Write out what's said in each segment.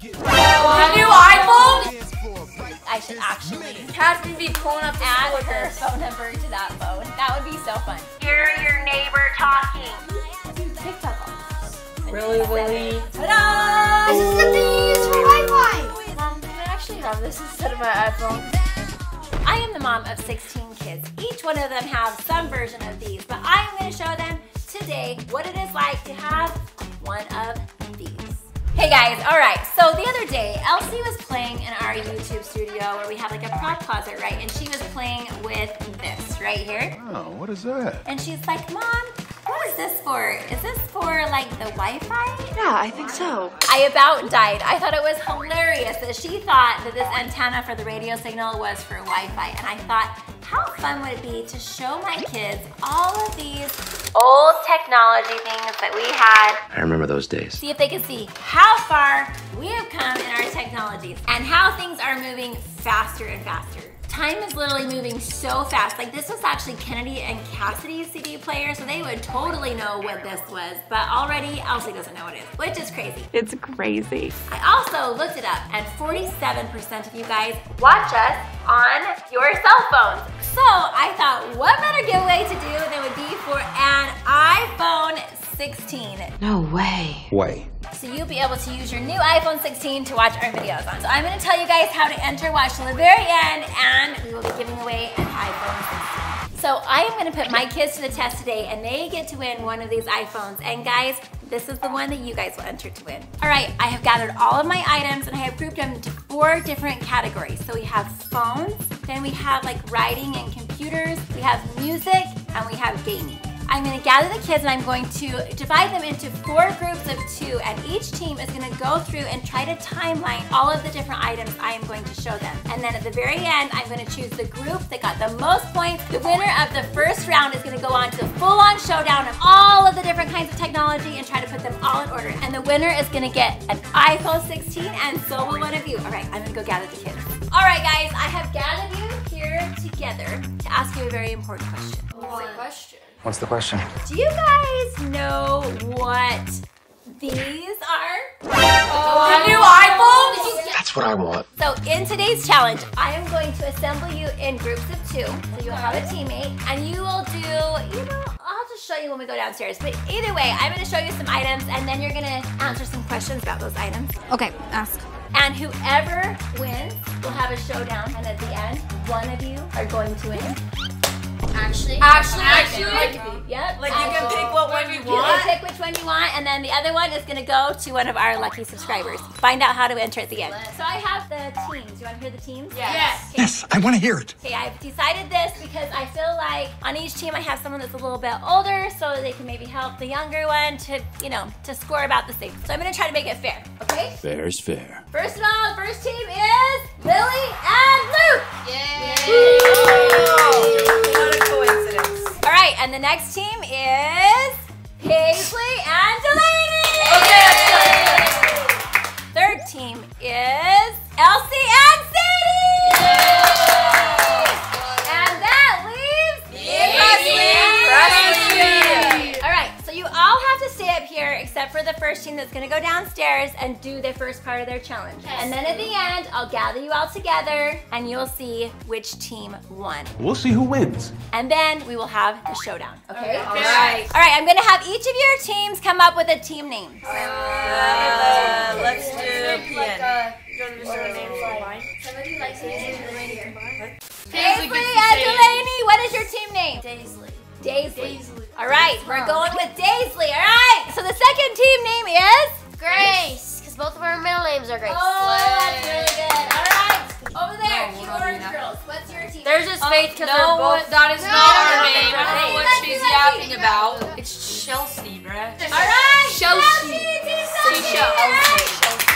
A new iPhone? I should actually have to be pulling up add her phone number to that phone. That would be so fun. Hear your neighbor talking. TikTok on. Really, LiLee? Ta-da! This is something you use for Wi-Fi. Mom, can I actually have this instead of my iPhone? I am the mom of 16 kids. Each one of them have some version of these, but I am going to show them today what it is like to have one of these. Hey guys, all right, so the other day, Elsie was playing in our YouTube studio where we have like a prop closet, right? And she was playing with this right here. Oh, what is that? And she's like, Mom, what is this for? Is this for like the Wi-Fi? Yeah, I think so. I about died. I thought it was hilarious that she thought that this antenna for the radio signal was for Wi-Fi. And I thought, how fun would it be to show my kids all of these old technology things that we had. I remember those days. See if they can see how far we have come in our technologies and how things are moving faster and faster. Time is literally moving so fast. Like this was actually Kennedy and Cassidy's CD player, so they would totally know what this was. But already Elsie doesn't know what it is, which is crazy. It's crazy. I also looked it up, and 47% of you guys watch us on your cell phones. So I thought, what better giveaway to do than would be for an iPhone 16. No way. So you'll be able to use your new iPhone 16 to watch our videos on. So I'm gonna tell you guys how to enter, watch till the very end, and we will be giving away an iPhone 16. So I am gonna put my kids to the test today, and they get to win one of these iPhones. And guys, this is the one that you guys will enter to win. All right, I have gathered all of my items, and I have grouped them into 4 different categories. So we have phones, then we have like writing and computers, we have music, and we have gaming. I'm gonna gather the kids and I'm going to divide them into 4 groups of 2, and each team is gonna go through and try to timeline all of the different items I am going to show them. And then at the very end, I'm gonna choose the group that got the most points. The winner of the first round is gonna go on to the full-on showdown of all of the different kinds of technology and try to put them all in order. And the winner is gonna get an iPhone 16, and so will one of you. All right, I'm gonna go gather the kids. All right, guys, I have gathered you here together to ask you a very important question. What's the question? What's the question? Do you guys know what these are? A new iPhone? That's what I want. So in today's challenge, I am going to assemble you in groups of 2. So you'll have a teammate, and you will do, I'll just show you when we go downstairs. But either way, I'm gonna show you some items, and then you're gonna answer some questions about those items. Okay, ask. And whoever wins will have a showdown, and at the end, one of you are going to win. Actually? Yep. Like you can pick what one you You want? can pick which one you want, and then the other one is gonna go to one of our lucky subscribers. Find out how to enter at the end. So I have the teams. You wanna hear the teams? Yes. Okay. Yes, I want to hear it. Okay, I've decided this because I feel like on each team I have someone that's a little bit older so they can maybe help the younger one to, to score about the same. So I'm gonna try to make it fair, okay? Fair's fair. First of all, the first team is LiLee and Luke. Yay! What a coincidence. All right, and the next team is PaisLee and DeLayNee. Okay. Third team is Elsie and SaiDee. And that leaves Presley. All right, so you all have to stay up here except for the first team that's gonna go downstairs and do the first part of their challenge. And then at the end, I'll gather you all together and you'll see which team won. We'll see who wins. And then we will have the showdown, okay? All right. All right, I'm gonna have each of your teams come up with a team name. Let's do PN. Somebody likes PaisLee and DeLayNee, what is your team name? Daisley. All right, we're going with Daisley. All right, so the second team name is? Grace, because both of our middle names are Grace. Oh, that's really good. All right, over there, cute orange girls. What's your team? There's just Faith because they're both. That is not our name. I don't know what Lexi, she's Lexi. yapping about. It's Chelsea, bruh. All right, Chelsea.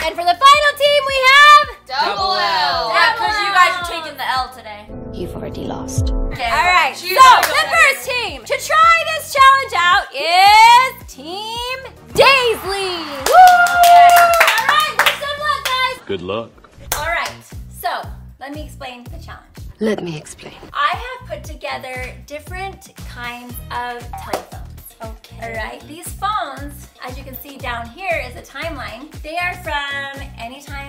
And for the final team, we have? Double L. Yeah, because you guys are taking the L today. You've already lost. Okay. All right, so She's the first team to try this challenge out is Team Daisley. Woo! All right, wish them luck, guys. Good luck. All right, so let me explain the challenge. Let me explain. I have put together different kinds of telephones. Okay. All right, these phones, as you can see down here is a timeline. They are from any time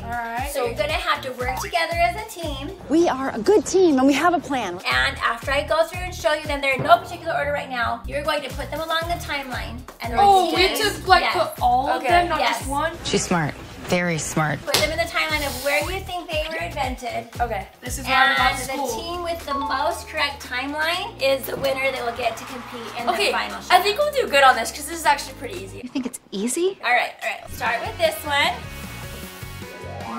right? All right. So you're gonna have to work together as a team. We are a good team and we have a plan. And after I go through and show you them, they're in no particular order right now, you're going to put them along the timeline. And Oh, we repeat have it. to like Yes. put all of Okay. them, not Yes. just one. She's smart. Very smart. Put them in the timeline of where you think they were invented. Okay. This is why I'm about And the school. team with the most correct timeline is the winner that will get to compete in the Okay, final show. I think we'll do good on this because this is actually pretty easy. You think it's easy? All right. Start with this one.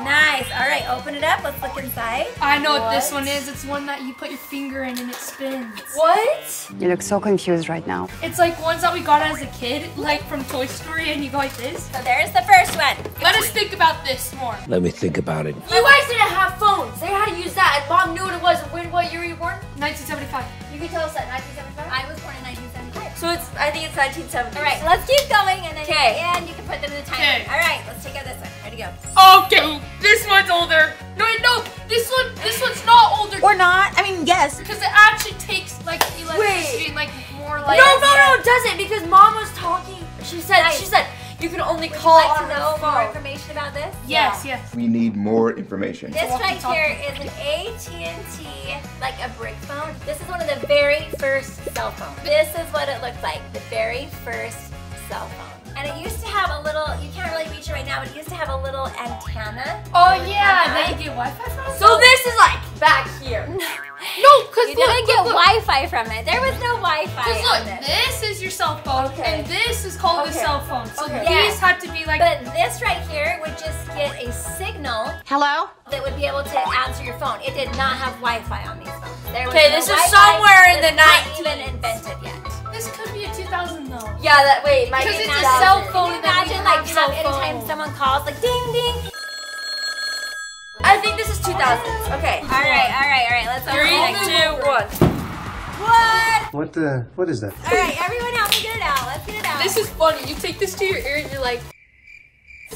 Nice. All right, open it up. Let's look inside. I know what this one is. It's one that you put your finger in and it spins. What? You look so confused right now. It's like ones that we got as a kid, like from Toy Story, and you go like this. So there's the first one. Let us think about this more. Let me think about it. You guys didn't have phones. They had to use that, and Mom knew what it was. What year were you born? 1975. You can tell us that 1975. I was born in 1975. So I think it's 1970. All right, let's keep going, and then Okay. and you can put them in the timeline. Okay. All right, let's take out this one. Ready to go. Okay, this one's older. No, wait, no, this one's not older. Or not. I mean, yes. Because it actually takes like electricity and like more like. No, it doesn't because Mom was talking. She said you can only Would you call like on to the know more phone. information about this? Yes. We need more information. This right here is an AT&T, like a brick phone. This is one of the very first cell phones. This is what it looked like, the very first cell phone. And it used to have a little, you can't really reach it right now, but it used to have a little antenna. Oh yeah, that you get Wi-Fi from. So this is like back here. No, cause You look, didn't get look. Wi-Fi from it. There was no Wi-Fi Cause on look, this. this is your cell phone, Okay. and this is called the Okay. cell phone. So Okay. these Yes. had to be like. But this right here would just get a signal Hello? that would be able to answer your phone. It did not have Wi-Fi on these phones. There was Okay, no this is Wi-Fi. somewhere in It the was not 19s. even invented yet. This could be a 2000 though. Yeah, that wait, might Because be it's a 2000. cell phone. Can you and then we imagine have like cell anytime phone. someone calls like ding ding? I think this is 2000s. Okay. All right. Let's open the next 3, one. 2, 1. What? What is that? All right, everyone help me get it out. Let's get it out. This is funny. You take this to your ear and you're like.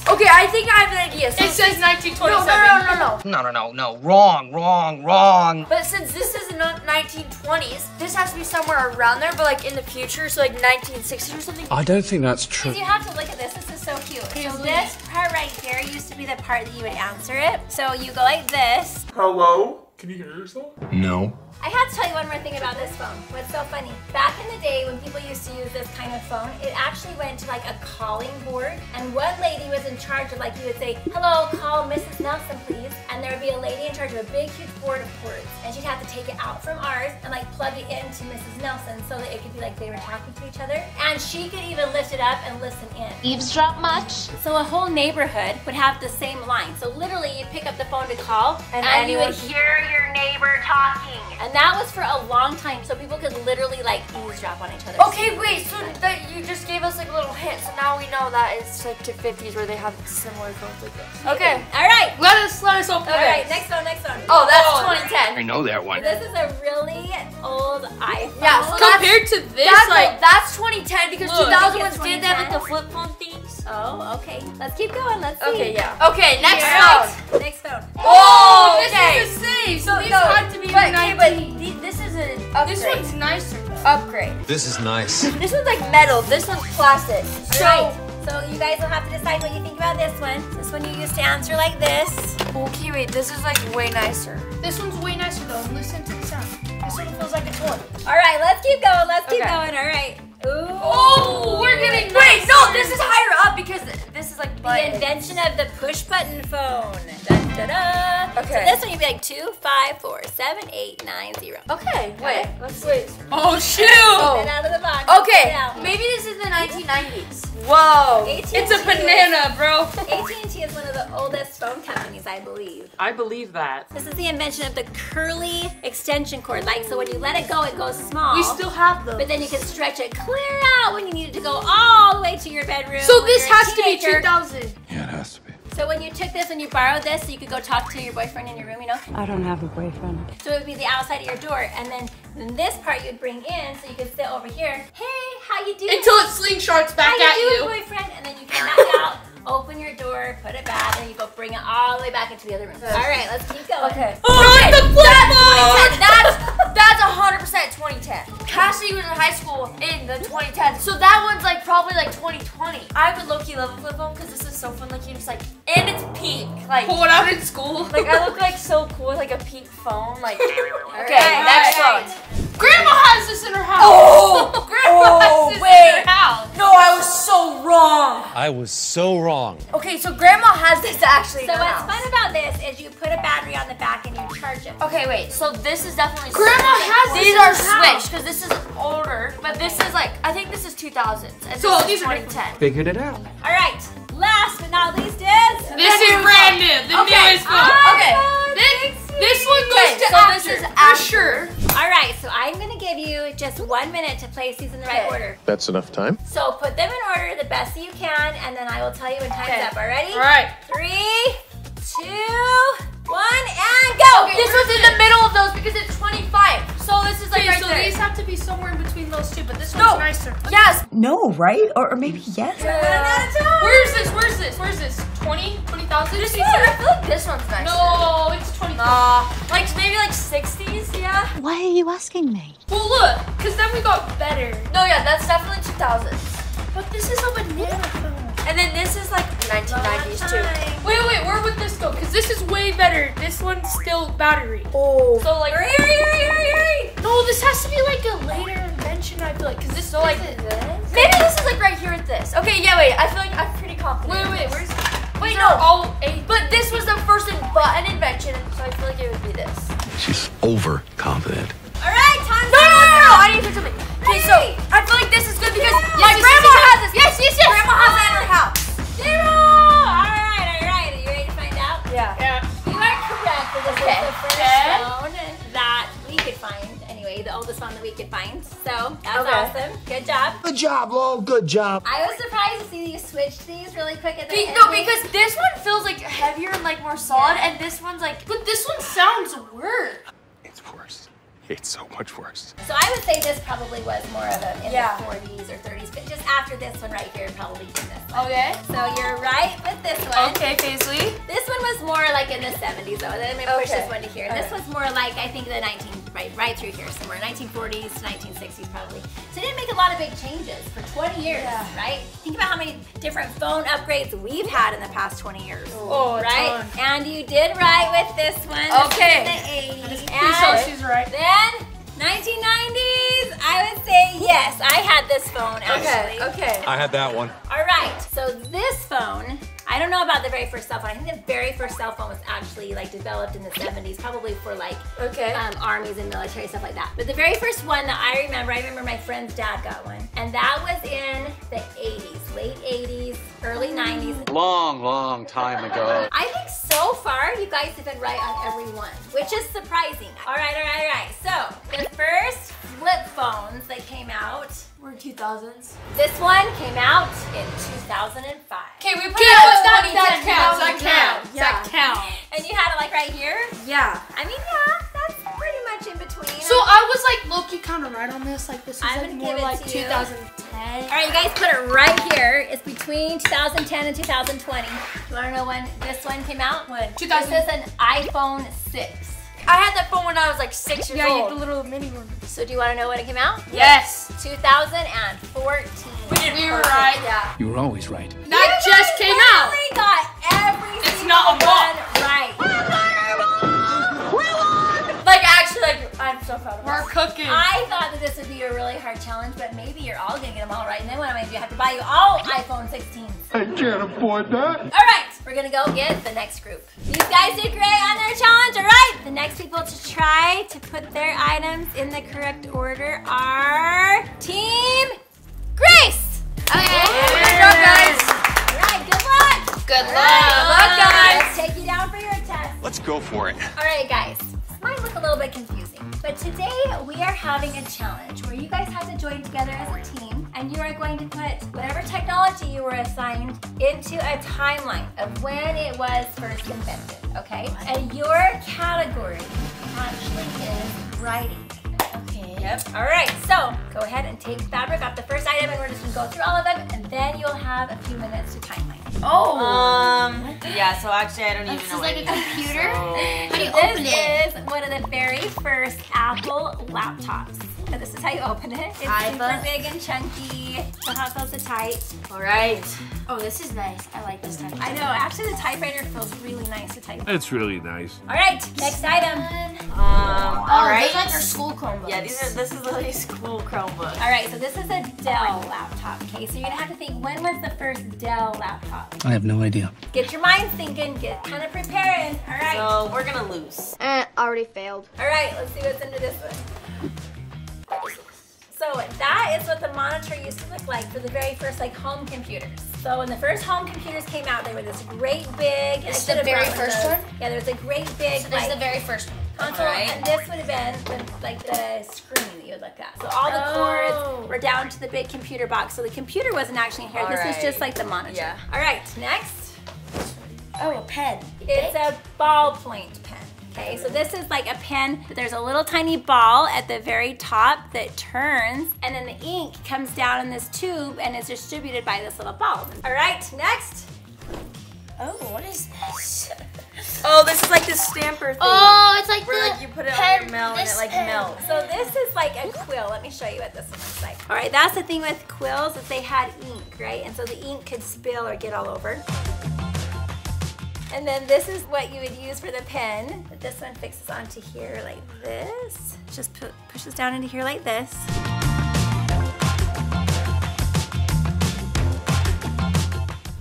Okay, I think I have an idea. So It says 1927. No. Wrong. But since this is in the 1920s, this has to be somewhere around there, but like in the future, so like 1960s or something. I don't think that's true. You have to look at this. This is so cute. So PaisLee. this part right here used to be the part that you would answer it. So you go like this. Hello? Can you hear yourself? No. I have to tell you one more thing about this phone. What's so funny? Back in the day when people used to use this kind of phone, it actually went to like a calling board. And one lady was in charge of like, you would say, hello, call Mrs. Nelson, please. And there would be a lady in charge of a big, huge board of ports. And she'd have to take it out from ours and like plug it into Mrs. Nelson so that it could be like they were talking to each other. And she could even lift it up and listen in. Eavesdrop much? So a whole neighborhood would have the same line. So literally you'd pick up the phone to call and you would hear your neighbor talking. And that was for a long time, so people could literally like eavesdrop on each other. Okay, wait, so that you just gave us like a little hint, so now we know that it's like to 50s where they have similar phones like this. Okay. All right. Let us open All right, this. next one. Oh, that's 2010. I know that one. This is a really old iPhone. Yeah, so Compared to this, that's 2010 because Look. 2000 It's ones did have like the 2010. flip phone things. Oh, okay. Let's keep going. Let's see. Okay, yeah. Okay, next All phone. right, next phone. Oh, this okay. is the same. So these no, had to be but, the okay, 19. but this is an upgrade. This one's nicer. upgrade. This is nice. This one's like metal. This one's plastic. All right. So you guys will have to decide what you think about this one. This one you used to answer like this. Okay, wait. This is like way nicer. This one's way nicer though. Listen to the sound. This one feels like a toy. All right, let's keep going. Let's keep Okay. going. All right. Ooh. Oh, we're getting Wait, nicer. no, this is higher up because this is like The buttons. invention of the push button phone. Dun, da, da. Okay. So this one you'd be like 2, 5, 4, 7, 8, 9, 0. Okay, wait. Let's see. Oh shoot! Get out of the box. Okay, Get out. maybe this is the 1990s. Whoa. AT&T It's a banana, bro. AT&T is one of the oldest phone companies, I believe. I believe that. This is the invention of the curly extension cord. Like, so when you let it go, it goes small. We still have them. But then you can stretch it clear out when you need it to go all the way to your bedroom. So when this you're a has to be teenager. 2000. Yeah, it has to be. So when you took this and you borrowed this, so you could go talk to your boyfriend in your room, you know? I don't have a boyfriend. So it would be the outside of your door, and then this part you'd bring in, so you could sit over here. Hey, how you doing? Until it slingshots back how at you you. doing, boyfriend? And then you come back out, open your door, put it back, and you go bring it all the way back into the other room. All right, let's keep going. Okay. Not the flip phone! That's 100% 2010. Cassie was in high school in the 2010s, so that one's like probably like 2020. I would low-key love a flip phone because this is so fun. Like you just like, and it's pink. Like pull it out in school. Like I look like so cool with like a pink phone. Like okay, right, next all one. Grandma has this in her house. Oh, Grandma has this in her house. No, I was so wrong. I was so wrong. Okay, so Grandma has this actually. So in her what's house. fun about this is you put a battery on the back and you charge it. Okay, wait. So this is definitely. Grandma has These this in are her house. switched because this is older, but this is like I think this is 2000s and So this these is are 2010. Figured it out. All right, last but not least is This is brand new. The newest phone. Okay. This one goes Okay, to so after, this is for after. sure. All right, so I'm gonna give you just 1 minute to place these in the right Okay. order. That's enough time. So put them in order the best that you can, and then I will tell you when time's Okay. up. All ready? All right. 3, 2, 1, and go. This one's in the middle of those because it's 25. So this is like Okay, right so there. these have to be somewhere in between those two, but this No. one's nicer. Yes. No, right? Or maybe yes? Where's this? Where's this? Where's this? 20? 20,000? This one, I feel like this one's nicer. No, it's 20. Like maybe like 60s, yeah. Why are you asking me? Well, look, because then we got better. No, yeah, that's definitely 2000s. But this is a banana phone. And then this is like 1990s too. Wait, where would this go? Because this is way better. This one's still battery. Oh. So like, Hurry. no, this has to be like a later invention, I feel like. Because this So like is this? Maybe this is like right here with this. Okay, yeah, wait. I feel like I'm pretty confident. Wait, where's Wait, these are no. all 8. But this was the first button invention, so I feel like it would be this. She's overconfident. All right, time's No, up. I need to do something. Okay, so I feel like this is good because my yes, grandma yes, has this. yes. Grandma has that in her house. 0. All right. Are you ready to find out? Yeah. You are correct. This Okay. is the first phone that we could find. Anyway, the oldest phone that we could find. So that's Okay. awesome. Good job. Good job, Lo. Good job. I was surprised to see you switch these really quick at the end. No, because this one feels like heavier and like more solid, and this one's like. But this one sounds worse. It's worse. It's so much worse. So I would say this probably was more of a in Yeah. the 40s or 30s, but just after this one right here, probably in this one. Okay. So you're right with this one. Okay, PaisLee. This one was more like in the 70s though. Then I'm gonna push Okay. this one to here. All This was more like I think the right through here somewhere, 1940s to 1960s probably. So it didn't make a lot of big changes for 20 years, right? Think about how many different phone upgrades we've had in the past 20 years. Oh, a right? ton. And you did right with this one. Okay. This is in the 80s. So And she's right. then 1990s, I would say yes. I had this phone actually. Okay. I had that one. All right, so this phone, I don't know about the very first cell phone. I think the very first cell phone was actually like developed in the 70s, probably for like Okay. armies and military, stuff like that. But the very first one that I remember my friend's dad got one. And that was in the 80s, late 80s, early 90s. Long time ago. I think so far you guys have been right on every one, which is surprising. All right. So the first flip phones that came out, We're 2000s. this one came out in 2005. Okay, we put Okay, it that at 2010. counts. That counts. Yeah. That counts. And you had it like right here? Yeah. I mean, yeah, that's pretty much in between. So I was like low-key kind of right on this. Like this is I'm like gonna more give it like to you. 2010. All right, you guys put it right here. It's between 2010 and 2020. You wanna know when this one came out? When? 2000. This is an iPhone 6. I had that phone when I was like 6 years Yeah, you old. had the little mini one. So do you wanna know when it came out? Yes. 2014. We were right. Yeah. You were always right. That just came out. We got every It's single not a one bot. right. Like actually, like I'm so proud of We're us. cooking. I thought that this would be a really hard challenge, but maybe you're all gonna get them all right. And then what am I gonna do? I have to buy you all iPhone 16s. I can't afford that. All right, we're gonna go get the next group. These guys did great on their challenge, all right? The next people to try to put their items in the correct order are Team Grace. Okay. Good job, guys. All right, good luck. Good All right, Good luck, guys. Let's take you down for your test. Let's go for it. All right, guys. This might look a little bit confusing, but today we are having a challenge where you guys have to join together as a team, and you are going to put whatever technology you were assigned into a timeline of when it was first invented, okay? And your category actually is writing. Okay. Yep. All right, so go ahead and take fabric off the first item, and we're just gonna go through all of them, and then you'll have a few minutes to timeline. Yeah, so actually I don't even This know is what like a it is. computer. So- How do you open it? This is one of the very first Apple laptops. And this is how you open it. It's super big and chunky. So how it feels to type. All right. Oh, this is nice. I like this type. I know, actually the typewriter feels really nice to type. It's really nice. All right, next item. All right. These like our school Chromebooks. Yeah, this is LiLee's school Chromebook. All right, so this is a Dell laptop, okay? So you're gonna have to think, when was the first Dell laptop? I have no idea. Get your mind thinking, get kind of preparing. All right. So we're gonna lose. Already failed. All right, let's see what's under this one. So that is what the monitor used to look like for the very first like home computers. So when the first home computers came out, they were this great big. This is the very first one? Yeah, there was a great big So this is the very first one. console, and this would have been like the screen that you would look at. So all the cords were down to the big computer box. So the computer wasn't actually in here. This was just like the monitor. Yeah. All right, next. Oh, a pen. It's a ballpoint pen. Okay, so this is like a pen, but there's a little tiny ball at the very top that turns, and then the ink comes down in this tube and is distributed by this little ball. All right, next. Oh, what is this? Oh, this is like this stamper thing. Oh, it's like where the like you put it pen, on your mouth and it like melts. So this is like a quill. Let me show you what this one looks like. All right, that's the thing with quills, is they had ink, right? And so the ink could spill or get all over. And then this is what you would use for the pen. But this one fixes onto here like this. Just pushes down into here like this.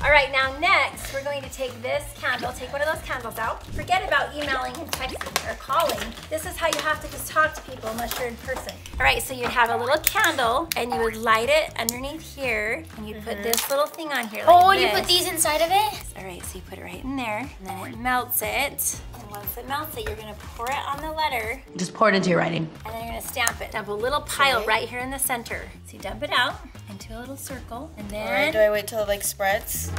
All right, now next, we're going to take this candle, take one of those candles out. Forget about emailing and texting or calling. This is how you have to just talk to people unless you're in person. All right, so you'd have a little candle and you would light it underneath here and you'd put this little thing on here like you this. put these inside of it? All right, so you put it right in there and then it melts it. And once it melts it, you're gonna pour it on the letter. Just pour it into your writing. And then you're gonna stamp it. Dump a little pile right here in the center. So you dump it out into a little circle and then... All right, do I wait till it like spreads?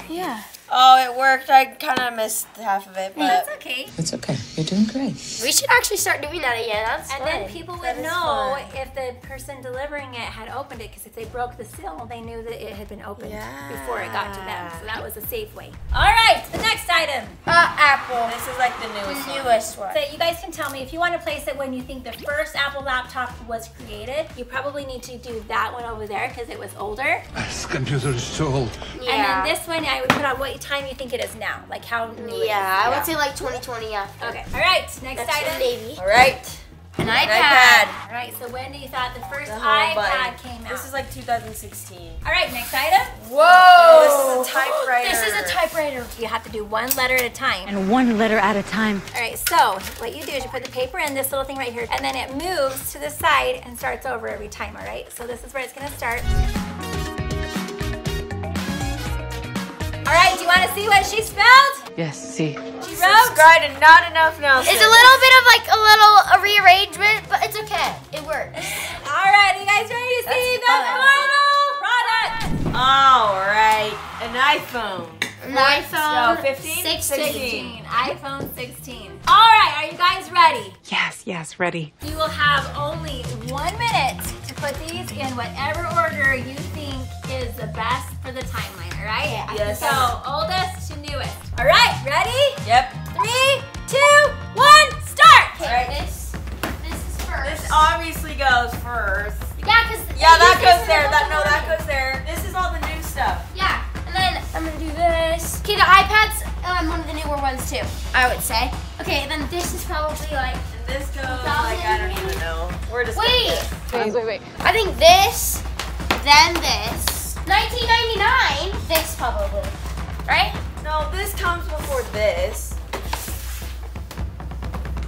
Yeah. Oh, it worked. I kind of missed half of it, but... That's okay. It's okay. You're doing great. We should actually start doing that again. That's And fun. then people would That is know fun. if the person delivering it had opened it, because if they broke the seal, they knew that it had been opened before it got to them. So that was a safe way. All right, the next item. Apple. This is like the newest one. Newest one. So you guys can tell me if you want to place it when you think the first Apple laptop was created. You probably need to do that one over there because it was older. This computer is so old. And then this one I would put on what time you think it is now, like how new it is. Yeah, I would say like 2020 after. Okay. All right. Next That's item. NayVee. All right. An An iPad. All right. So when do you thought the first The home iPad button. came out? This is like 2016. All right. Next item. Whoa! This is a typewriter. This is a typewriter. You have to do one letter at a time. And one letter at a time. All right, so what you do is you put the paper in this little thing right here, and then it moves to the side and starts over every time, all right? So this is where it's gonna start. All right, do you wanna see what she spelled? Yes, see. She wrote? Subscribe and not enough now. It's a little bit of like a rearrangement, but it's okay. It works. All right, you guys ready to see the final product? All right, an iPhone. An iPhone So 15? 16. iPhone 16. All right, are you guys ready? Yes, ready. You will have only 1 minute to put these in whatever order you think is the best for the timeline, all right? Yeah, Yes. So oldest to newest. All right, ready? Yep. 3, 2, 1, start! Okay, Right. this is first. This obviously goes first. Yeah, because Yeah, that goes there. That goes there. This is all the new stuff. Yeah, and then I'm gonna do this. Okay, the iPad's one of the newer ones too, I would say. Okay, then this is probably like. And this goes like I don't even know. We're just Wait. I think this, then this. 1999. This probably, right? No, this comes before this.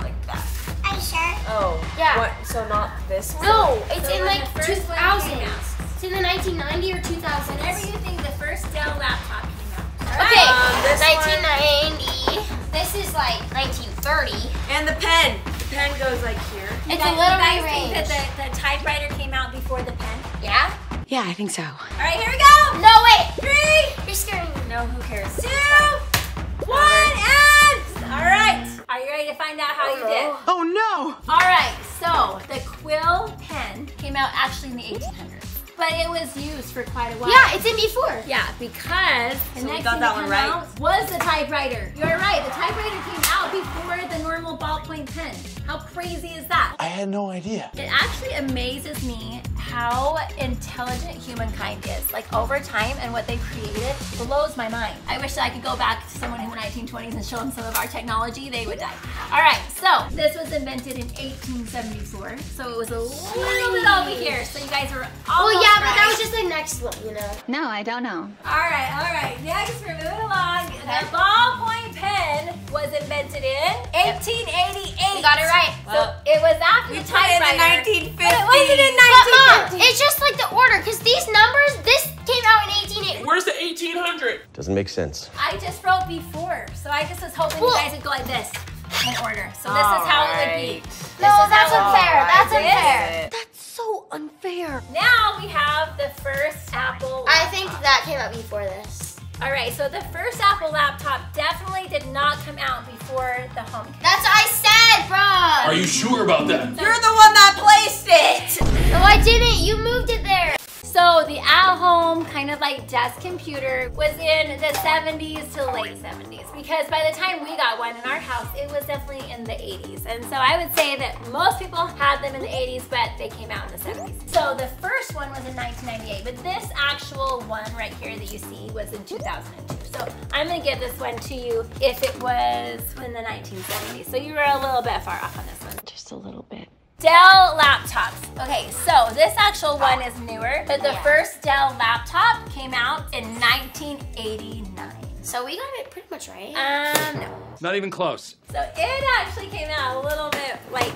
Like that. Are you sure? Oh. Yeah. What? So not this one? No, it's So in when like the first one 2000. came out. It's in the 1990 or 2000. Whenever you think the first Dell laptop came out. Okay, this 1990. This is like 1930. And the pen. The pen goes like here. It's You a little guys think rearranged. that the typewriter came out before the pen? Yeah? Yeah, I think so. All right, here we go. No, wait. 3, You're scaring me. No, who cares? 2, 1, and all right. Are you ready to find out how you did? Oh no! All right, so the quill pen came out actually in the 1800s. But but it was used for quite a while. Yeah, it's in before. Yeah, because the So we next got thing that to one come right? out was the typewriter. You're right, the typewriter came out before the normal ballpoint pen. How crazy is that? I had no idea. It actually amazes me how intelligent humankind is. Like over time and what they created blows my mind. I wish that I could go back to someone in the 1920s and show them some of our technology. They would die. All right, so this was invented in 1874. So it was a little bit over here. So you guys were all Well, yeah, but that was just the next one, you know. No, I don't know. All right. Next, we're moving along. The ballpoint pen was invented in 1888. You got it right. So it was after the typewriter. in the 1950s. But it wasn't in But Mom, 1950. it's just like the order, because these numbers, this came out in 1880. Where's the 1800? Doesn't make sense. I just wrote before, so I just was hoping you guys would go like this in order. So this is how it would be. No, that's unfair. That's unfair. That's so unfair. Now we have the first Apple. I think that came out before this. All right, so the first Apple laptop definitely did not come out before the HomeKit. That's what I said, bro. Are you sure about that? You're the one that placed it. No, I didn't. You moved it there. So the at-home kind of like desk computer was in the 70s to late 70s because by the time we got one in our house, it was definitely in the 80s. And so I would say that most people had them in the 80s, but they came out in the 70s. So the first one was in 1998, but this actual one right here that you see was in 2002. So I'm gonna give this one to you if it was in the 1970s. So you were a little bit far off on this one. Just a little bit. Dell laptops. Okay, so this actual one is newer, but the first Dell laptop came out in 1989. So we got it pretty much right. No. Not even close. So it actually came out a little bit like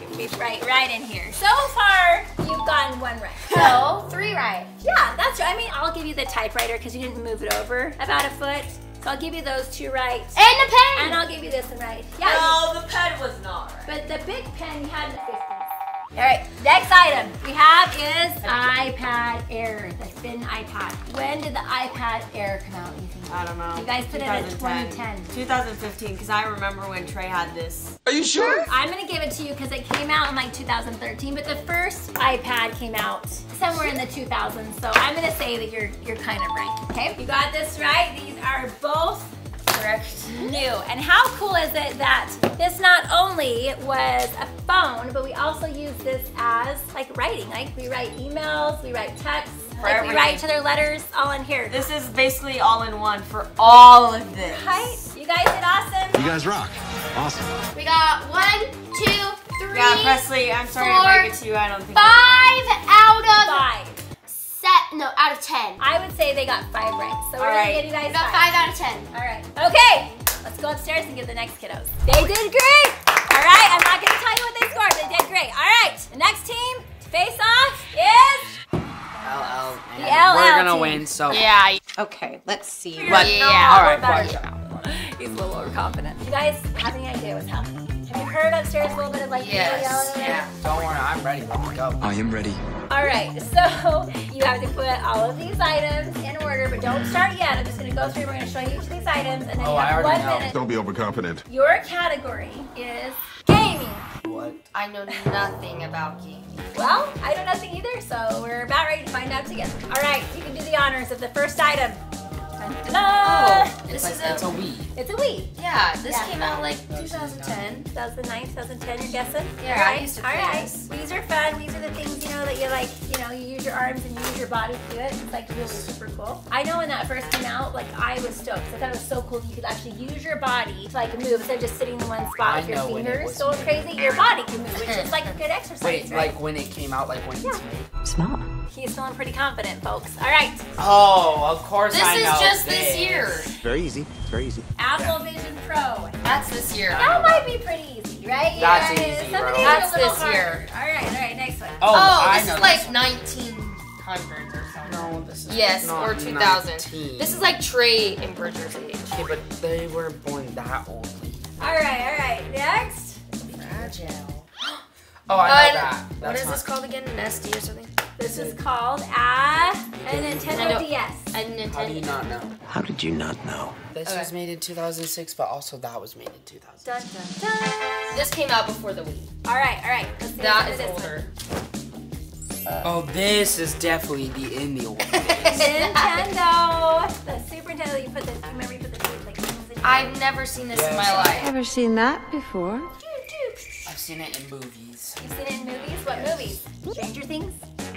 right in here. So far, you've gotten one right. So 3 right. Yeah, that's right. I mean, I'll give you the typewriter because you didn't move it over about a foot. So I'll give you those 2 right. And the pen. And I'll give you this one right. Yeah. No, the pen was not right. But the big pen you had in the 50s. All right, next item we have is iPad Air, the thin iPad. When did the iPad Air come out, you think? I don't know. You guys put it in 2010. 2015, because I remember when Trey had this. Are you sure? I'm gonna give it to you because it came out in like 2013, but the first iPad came out somewhere in the 2000s. So I'm gonna say that you're kind of right, okay? You got this right. These are both correct. New. And how cool is it that this not only was a phone, but we also use this as like writing. Like we write emails, we write texts, like we write each other letters all in here. This is basically all in one for all of this. Right? You guys did awesome. You guys rock. Awesome. We got 1, 2, 3. Yeah, PaisLee, I'm sorry to break it to you. I don't think 5 out of 5. out of 10. I would say they got 5 right. So we're gonna give you guys We got 5. 5 out of 10. All right. Okay. Let's go upstairs and give the next kiddos. They did great. All right. I'm not gonna tell you what they scored. They did great. All right. The next team to face off is LL. the LL We're gonna team. win, so. Yeah. Okay, let's see. What? Yeah. All right, Better. watch out. He's a little overconfident. You guys have any idea what's happening? Have you heard upstairs a little bit of like people yelling? Yeah. Don't worry, I'm ready. Let's go. I am ready. All right, so you have to put all of these items in order, but don't start yet. I'm just gonna go through, we're gonna show you each of these items, and then you I have already 1 know. minute. Don't be overconfident. Your category is gaming. What? I know nothing about gaming. Well, I know nothing either, so we're about ready to find out together. All right, you can do the honors of the first item. It's a Wii. It's a Wii. Yeah, this Yeah. came out like 2010. 2009, 2010, you're guessing? Yeah, All right. I used to All play right. this. These are fun. These are the things, you know, that you like, you know, you use your arms and you use your body to do it. It's like really super cool. I know when that first came out, like I was stoked. I thought it was so cool that you could actually use your body to like move instead of just sitting in one spot with your I know when it fingers was going crazy. Your body can move, which is like a good exercise, Wait, right? like when it came out, like when it's made? Small. He's feeling pretty confident, folks. All right. Oh, of course This I know is just this year. Very easy. It's very easy. Apple Vision Pro. That's this year. That might be pretty easy, right? That's Yeah, easy, some of bro. these are That's a little this year. hard. All right, next one. Oh, I this know is like this. 1900s or something. No, this is Yes, not or 2000. 19. This is like Trey and Bridger's age. Okay, but they weren't born that old. All right, next. Fragile. Oh, I know that. What That's is not- this called again? Nesty or something? This is called a Nintendo DS. A How do you Nintendo. not know? How did you not know? This was made in 2006, but also that was made in 2000. Dun, dun, dun. This came out before the Wii. All right. Let's see That what is it older. Oh, this is definitely in the old days. Nintendo. The Super Nintendo. You remember you put the tape like things in. I've never seen this in my life. Never seen that before. I've seen it in movies. You've seen it in movies? What movies? Stranger Things?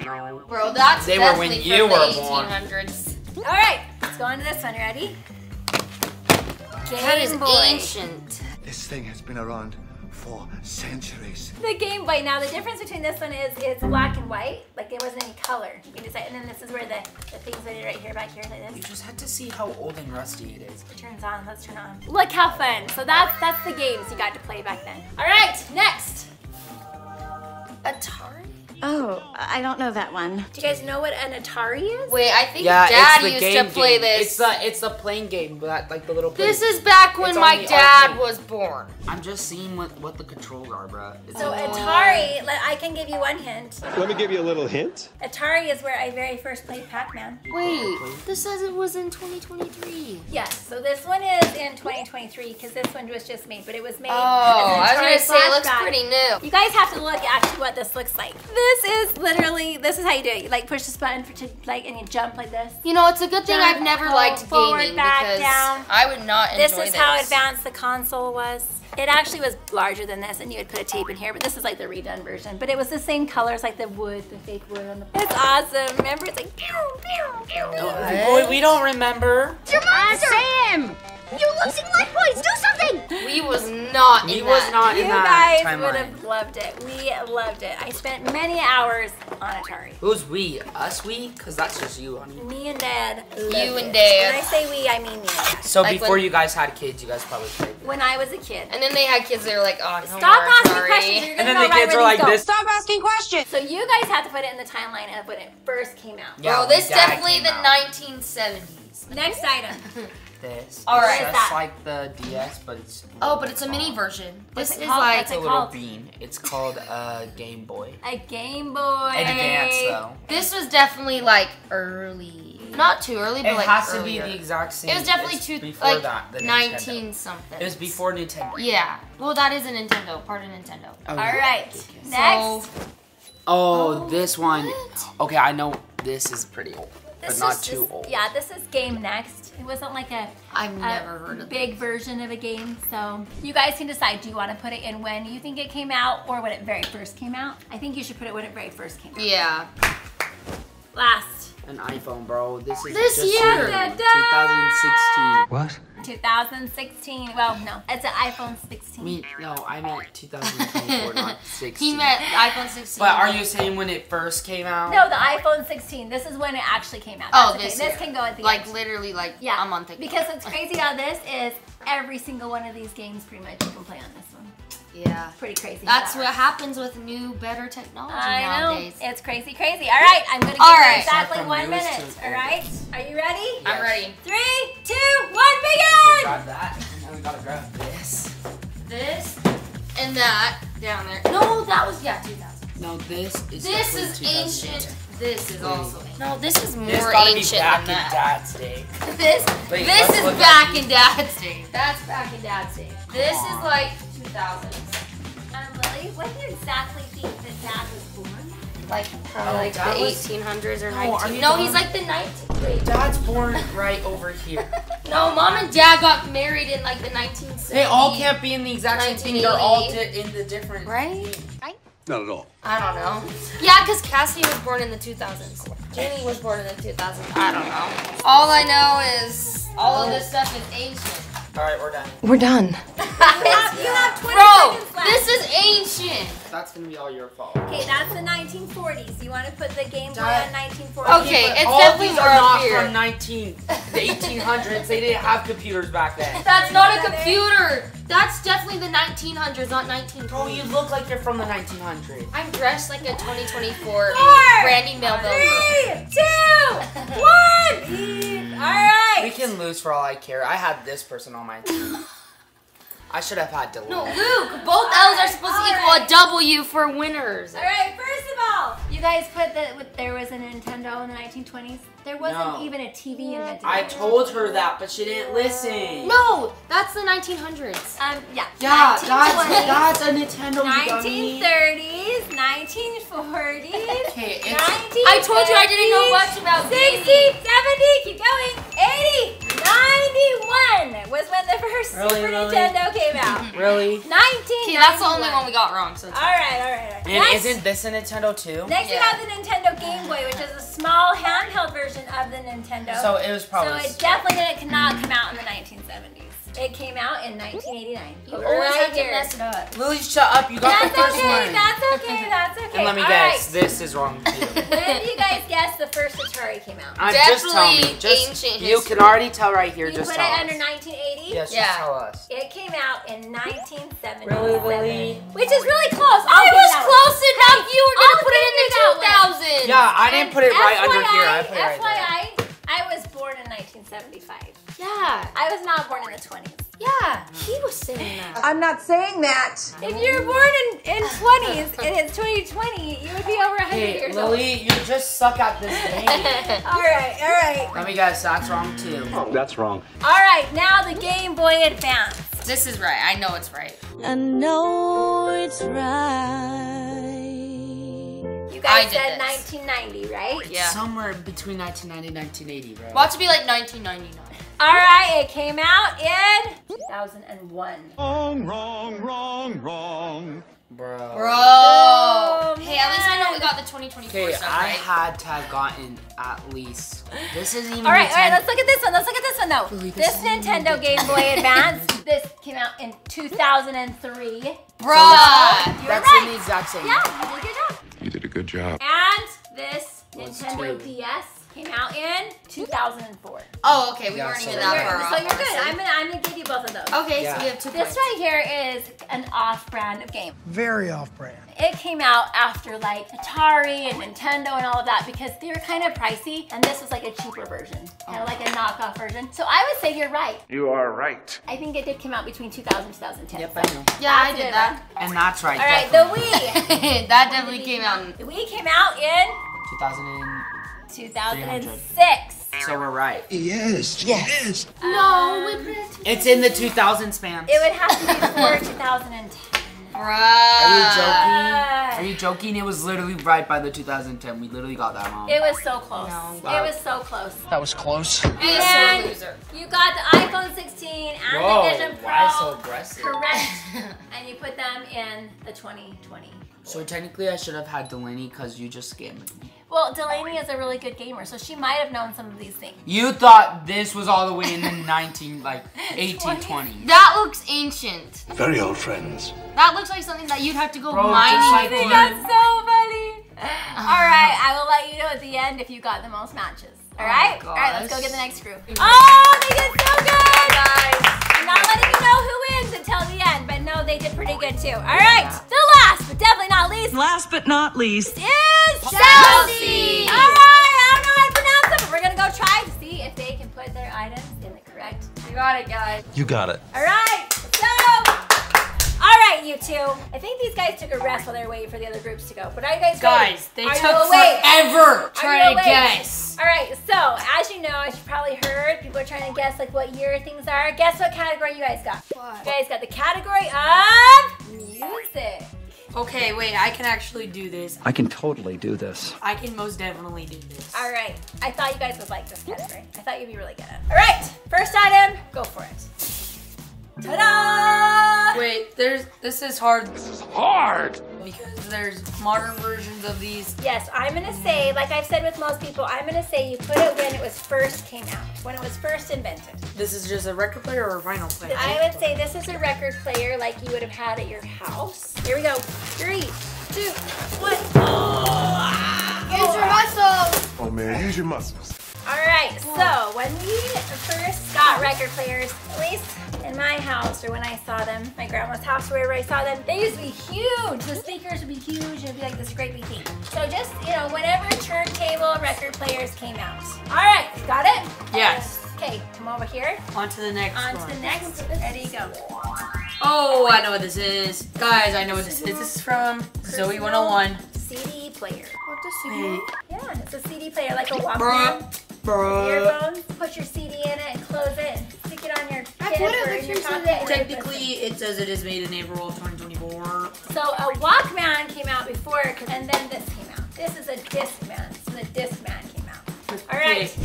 No. Bro, that's They were when definitely you from were the born. 1800s. All right, let's go on to this one. Ready? That is Game Boy. ancient. This thing has been around for centuries. The Game Boy. Now the difference between this one is it's black and white. Like there wasn't any color. You can decide. And then this is where the things that are right here, back here, like You this. just had to see how old and rusty it is. It turns on. Let's turn on. Look how fun. So that's the games you got to play back then. All right, next. Atari? Oh, I don't know that one. Do you guys know what an Atari is? Wait, I think Yeah, Dad it's the used game to play game. this. It's the playing game, but like the little. This is back when It's on my the dad arcade. was born. I'm just seeing what the controls are, bro. So Atari, I can give you one hint. Let me give you a little hint. Atari is where I very first played Pac-Man. Wait, this says it was in 2023. Yes, so this one is in 2023 because this one was just made, but it was made Oh, as I an was Atari gonna say it looks flashback. pretty new. You guys have to look actually what this looks like. This is literally, this is how you do it. You like push this button and you jump like this. You know, it's a good thing Jump, I've never go liked forward, gaming back, because down. I would not enjoy This this. is how advanced the console was. It actually was larger than this, and you would put a tape in here, but this is like the redone version. But it was the same colors, like the wood, the fake wood on the. It's awesome. Remember, it's like. Pew, pew, pew. Boy, we don't remember. Sam! You losing life points! Do something! We was not He in was that. not You in that guys would timeline. have loved it. We loved it. I spent many hours on Atari. Who's we? Us we? Cause that's just you, honey. Me and Dad. loved You it. and Dad. When I say we, I mean me and Dad. So Like before when- you guys had kids, you guys probably played this. When I was a kid. And then they had kids, they were like, oh, no Stop more asking Atari. questions. You're And gonna then know the right kids where are these like go. this. Stop asking questions! So you guys have to put it in the timeline of when it first came out. Yeah, Bro, this when Dad definitely came the out. 1970s. Next item. This. All right. It's What is just that? like the DS, but it's. Oh, but it's a mini version. What's This it is called? like What's a it little called? bean. It's called a Game Boy. A Game Boy. Advanced though. this was definitely like early. Not too early, but It like has earlier. to be the exact same. It was definitely it's two, before like that. The 19 Nintendo. something. It was before Nintendo. Yeah. Well, that is a Nintendo. Part of Nintendo. Oh, All right. So, Next. Oh, this one. what? Okay, I know this is pretty old, but This not is too just- old. Yeah, this is Game Next. It wasn't like a I've never heard of big version of a game. So you guys can decide, do you want to put it in when you think it came out or when it very first came out? I think you should put it when it very first came out. Yeah. Last. An iPhone, bro. This is This just year. new. Da, da, da. 2016. What? 2016. Well, no, it's an iPhone 16. I meant 2024, not 16. He meant iPhone 16. But are you saying when it first came out? No, the iPhone 16. This is when it actually came out. Oh, That's this okay. year. This can go at the like end. literally like Yeah, a month ago. Because what's crazy about this is every single one of these games pretty much you can play on this one. Yeah. Pretty crazy. That's how what that works. happens with new, better technology I know. nowadays. It's crazy, crazy. All right, I'm gonna give All you right. exactly From 1 newest minute. to All right, are you ready? I'm ready. 3, 2, 1, We begin! got that. Now we gotta grab this. This and that down there. No, that was 2000. No, this is. This is definitely ancient. 2010. This is also. No, this is more This gotta be ancient back than in that. Dad's day. This Wait, this let's is look back at in Dad's day. That's back in Dad's day. This is like 2000s. LiLee, when do you exactly think that Dad was born? Like probably like that the was- 1800s or No, 19. are you No, done? he's like the 19. Wait, Dad's born right over here. no, Mom and Dad got married in like the 1970s. They all can't be in the exact same thing. They're all 1980. in the different. Right? Not at all. I don't know. Yeah, because Cassidy was born in the 2000s. Jaine was born in the 2000s. I don't know. All I know is all of this stuff is ancient. All right, we're done. We're done. You have 20 Bro, seconds left. this is ancient. That's gonna be all your fault. Okay, that's the 1940s. You want to put the Game Boy Dad. on 1940s? Okay, it's all definitely these more are up not here. from the 1800s. They didn't have computers back then. That's not a computer. That's definitely the 1900s, not 1920s. Bro, you look like you're from the 1900s. I'm dressed like a 2024 4, Brandy Melville girl. 3, 2, 1. Beep. All right. We can lose for all I care. I had this person on my team. I should have had DeLayNee. No, Luke, both L's are supposed to equal a W for winners. All right, first of all, you guys put that there was a Nintendo in the 1920s? There wasn't even a TV invented. I told her that, but she didn't listen. No, that's the 1900s. Yeah. Yeah, 1920s, that's a Nintendo. 1930s, 1940s. Okay, I told you I didn't know much about 60, 70, keep going. 80, 91 was when the first Super Nintendo came out. Really? 1991. Okay, that's the only one we got wrong. So all right. And isn't this a Nintendo too? Next we have the Nintendo Game Boy, which is a small handheld version of the Nintendo. So it was probably. So it definitely cannot come out in the 1970s. It came out in 1989. you always have to mess it up. LiLee, shut up. You got the first one. That's okay. And let me guess, this is wrong too. When do you guys guess the first Atari came out? Just tell me. Ancient you can already tell right here. You just put tell it us. under 1980? Yes, just tell us. It came out in 1977. Really, LiLee? Which is really close. I was close enough. You were gonna put it in the 2000s. Yeah, I didn't put it right under here. I put it right there. FYI, I was born in 1975. Yeah. I was not born in the 20s. Yeah. He was saying that. I'm not saying that. If you're born in 20s and it's 2020, you would be over 100 years old. LiLee, you just suck at this game. All right. Let me guess, that's wrong too. Oh, that's wrong. All right, now the Game Boy Advance. This is right. I know it's right. I know it's right. You guys I did said this. 1990, right? Yeah. Somewhere between 1990 and 1980, right? Watch it be like 1999. All right, it came out in 2001. Wrong. Bro. Oh, Hey, at least I know we got the 2024 Okay, stuff, I right? had to have gotten at least. This isn't even. All right, let's look at this one. though. This Nintendo Game Boy Advance, this came out in 2003. Bruh. You're That's right. in the exact same. Yeah, you did a good job. You did a good job. And this What's Nintendo two? DS came out in 2004. Oh, okay. We Yeah, weren't so even you're- that far off. So you're good. honestly. I'm gonna give you both of those. Okay, Yeah. so we have 2 This points. right here is an off-brand of game. Very off-brand. It came out after like Atari and Nintendo and all of that because they were kind of pricey, and this was like a cheaper version, kind of like a knockoff version. So I would say you're right. You are right. I think it did come out between 2000 and 2010. Yep, I know. Yeah, I That's a did good that. one. And that's right. All right, definitely. the Wii. That definitely came out. The Wii came out in 2006. So we're right. Yes. No, It's in the 2000s, fam. it would have to be before 2010. Are Bruh. you joking? Are you joking? It was literally right by the 2010. We literally got that wrong. It was so close. No. It was so close. That was close. You're a And sore loser. you got the iPhone 16 and Whoa, the Vision Pro. why so aggressive? Correct. And you put them in the 2020. So technically, I should have had DeLayNee because you just scammed me. Well, DeLayNee is a really good gamer, so she might have known some of these things. You thought this was all the way in the 1820s. That looks ancient. Very old friends. That looks like something that you'd have to go Bro, mining just like for. That's so funny. All right, I will let you know at the end if you got the most matches. All right? All right, let's go get the next group. Oh, they did so good! I'm not letting you know who wins until the end, but no, they did pretty good too. All right, the last, but definitely not least, Last but not least, is Chelsea. All right, I don't know how to pronounce them, but we're gonna go try to see if they can put their items in the correct. You got it, guys. You got it. All right, let's go. All right, you two. I think these guys took a rest while they were waiting for the other groups to go. But are you guys ready? Guys, they Are you took awake? forever Are trying you to awake? guess. All right, so as you know, as you probably heard, people are trying to guess like what year things are. Guess what category you guys got? What? You guys got the category of music. Okay, wait, I can actually do this. I can totally do this. I can most definitely do this. All right, I thought you guys would like this category. I thought you'd be really good at it. All right, first item, go for it. Ta-da! Wait, this is hard This is hard. because there's modern versions of these. Yes, I'm gonna say, like I've said with most people, I'm gonna say you put it when it was first came out, when it was first invented. This is just a record player or a vinyl player? I would say this is a record player like you would have had at your house. Here we go. 3, 2, 1. Use your muscles. Oh man, use your muscles. All right, so when we first got record players, at least in my house or when I saw them, my grandma's house, wherever I saw them, they used to be huge. The speakers would be huge and it'd be like this great big thing. So just, you know, whenever turntable record players came out. All right, got it? Yes. Okay, come over here. On to the next On one. to the next. Ready, go. Oh, I know what this is. Guys, I know what this is. This is from Zoe 101. CD player. What the signal? Yeah, it's a CD player, like a Walkman. Earphones. Put your CD in it and close it and stick it on your kid or in your pocket. Technically, it says it is made in April of 2024. So a Walkman came out before, and then this came out. This is a Discman. So the Discman came out. All right.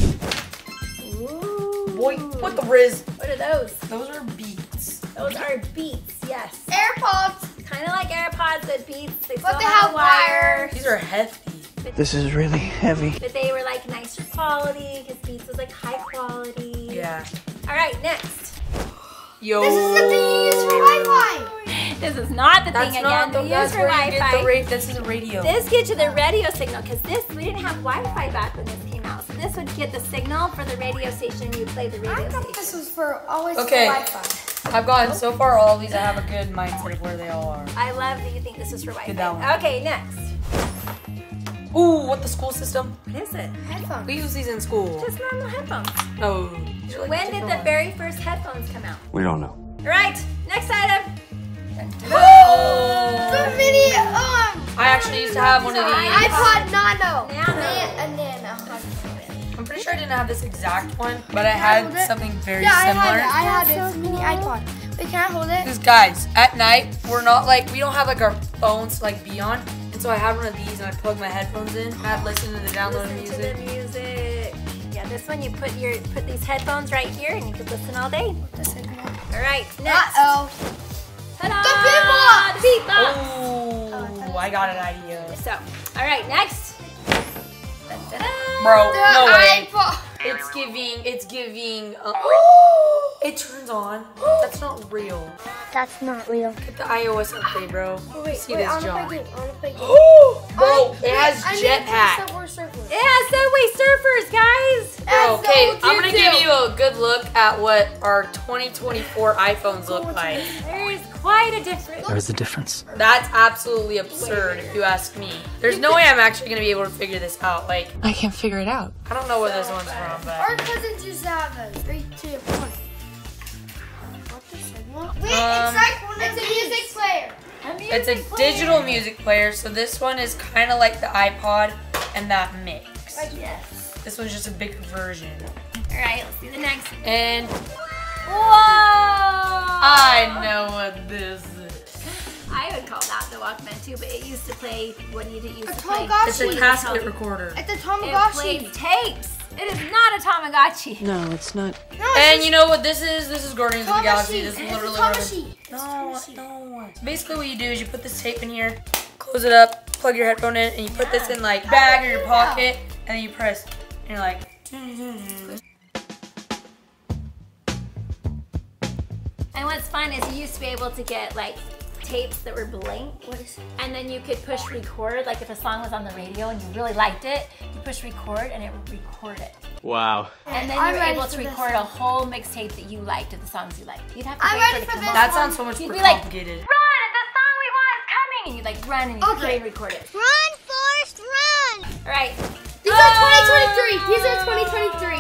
Ooh. Boy, what the riz? What are those? Those are Beats. Those are Beats, yes. AirPods. Kind of like AirPods, but Beats. They But still they have have wires. These are hefty. This is really heavy. But they were like nicer quality, because Beats was like high quality. Yeah. All right, next. Yo. This is the thing you use for Wi-Fi. This is not the That's thing not again. the, We that's use for where you get Wi-Fi. the this is a radio. This gets you the radio signal, because we didn't have Wi-Fi back when this came out. So this would get the signal for the radio station you play the radio I thought station. this was for always Okay. for Wi-Fi. I've gotten so far all of these. I have a good mindset of where they all are. I love that you think this is for Get that Wi-Fi. one. Okay, next. Ooh, what the school system? What is it? Headphones. We use these in school. Just normal headphones. No. These are like When did the different very first headphones come out? We don't know. All right, next item. The mini I actually used to have one of these. iPod Nano. Nano. Nano. I'm pretty sure I didn't have this exact one, but I had something very Yeah, similar. I had it. It's a mini iPod. Wait, can I hold it? Because guys, at night, we don't have like our phones to like be on. And so I had one of these and I plugged my headphones in. I'd listen to the downloaded Listen to the music. music. Yeah, this one you put these headphones right here and you could listen all day. All right, next. Uh-oh. Ta-da! The beat box. Ooh, I got an idea. So, all right, next. Da-da-da. Bro, no way. iPod. It's giving, it turns on. That's not real. That's not real. Get the iOS update, bro. See this, I John. wanna play game. Bro, it has jetpack. It has Subway Surfers, guys. Bro, okay, I'm gonna give you a good look at what our 2024 iPhones look like. There is quite a difference. There's a difference. That's absolutely absurd if you ask me. There's no way I'm actually gonna be able to figure this out. Like, I can't figure it out. I don't know where this one's from, but Our cousins used to have a 3, 2, 1. What the signal? Wait, Um, it's like one of the music player. it's a digital music player, so this one is kind of like the iPod and that mix. Yes. This one's just a bigger version. All right, let's do the next. And Whoa! I know what this is. I would call that the Walkman too, but it used to play. What do you use to A play? Tamagotchi. It's a casket recorder. It's a It Tamagotchi. plays tapes. It is not a Tamagotchi. No, it's not. No, And you know what this is? This is Guardians of the Galaxy. This is It's a literally Tamagotchi. No. Basically what you do is you put this tape in here, close it up, plug your headphone in, and you put this in like bag or your pocket, and then you press, and you're like. And what's fun is you used to be able to get like tapes that were blank. What is it? And then you could push record, like if a song was on the radio and you really liked it, you push record and it would record it. Wow. And then you I'm were ready able for to this record a whole mixtape that you liked of the songs you liked. You'd have to I'm wait ready for it to for come this on. That sounds so much You'd more be like, complicated. run, the song we want is coming! And you'd like run and you'd play and record it. Run, Forrest, run! All right. These are 2023. These are 2023.